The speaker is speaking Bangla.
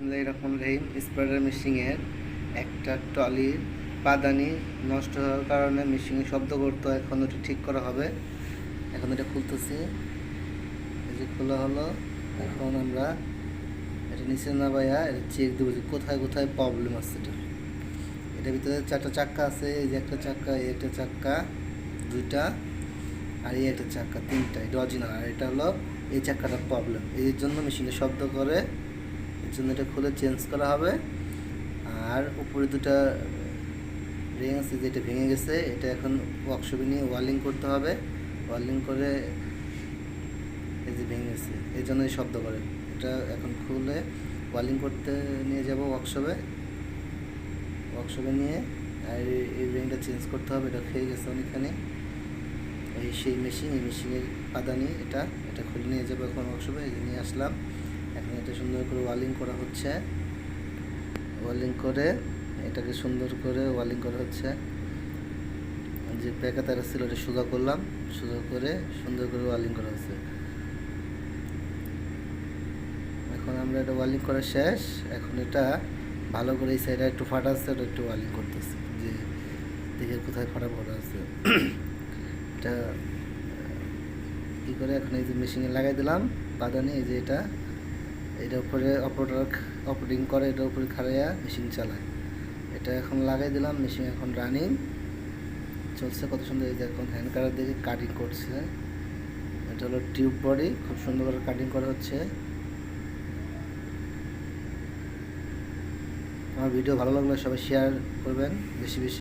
বিসমিল্লাহির রহমানির রহিম। স্প্রেডার মেশিনের একটা ট্রলির পাদানি নষ্ট হওয়ার কারণে মেশিনে শব্দ করতো। এখন ওটা ঠিক করা হবে। এখন এটা খুলতেছি, এই যে খোলা হলো। এখন আমরা এটা নিচে নামাইয়া এটা চেক দেবো যে কোথায় কোথায় প্রবলেম আছে। এটার ভিতরে 4টা চাক্কা আছে। এই যে একটা চাক্কা, এই একটা চাক্কা, 2টা, আর এই একটা চাক্কা, 3টা। এটা অরিজিনাল, আর এটা হলো এই চাক্কাটার প্রবলেম। এর জন্য মেশিনে শব্দ করে, এর জন্য এটা খুলে চেঞ্জ করা হবে। আর উপরে 2টা রিং আছে যেটা ভেঙে গেছে, এটা এখন ওয়ার্কশপে নিয়ে ওয়ার্লিং করতে হবে। ওয়ার্লিং করে এই যে ভেঙে গেছে, এই জন্যই শব্দ করে। এটা এখন খুলে ওয়ার্লিং করতে নিয়ে যাব ওয়ার্কশপে নিয়ে। আর এই রিংটা চেঞ্জ করতে হবে, এটা খেয়ে গেছে অনেকখানি। এই সেই মেশিন, এই মেশিনের পাদানি এটা খুলে নিয়ে যাবো এখন ওয়ার্কশপে। এই নিয়ে আসলাম। এখন এটা সুন্দর করে ওয়ার্লিং করা হচ্ছে। ওয়ার্লিং করে এটাকে সুন্দর করে ওয়ার্লিং করা হচ্ছে। যে প্যাকা তারা ছিল ওটা সোজা করলাম, সোজা করে সুন্দর করে ওয়ার্লিং করা হচ্ছে। এখন আমরা এটা ওয়ার্লিং করা শেষ। এখন এটা ভালো করে এই সাইডে একটু ফাটা আছে, ওটা একটু ওয়ার্লিং করতেছি যে দেখে কোথায় ফাটা আছে। এটা কী করে এখন এই যে মেশিনে লাগাই দিলাম পাদানি। এই যে এটা উপরে অপারেটিং করে, এটার উপরে খাড়াইয়া মেশিন চালায়। এটা এখন লাগাই দিলাম, মেশিন এখন রানিং চলছে। কত সুন্দর! এই যে এখন হ্যান্ড কাটার দিকে কাটিং করছে। এটা হলো টিউব বডি, খুব সুন্দর করে কাটিং করা হচ্ছে। আমার ভিডিও ভালো লাগলে সবাই শেয়ার করবেন বেশি বেশি।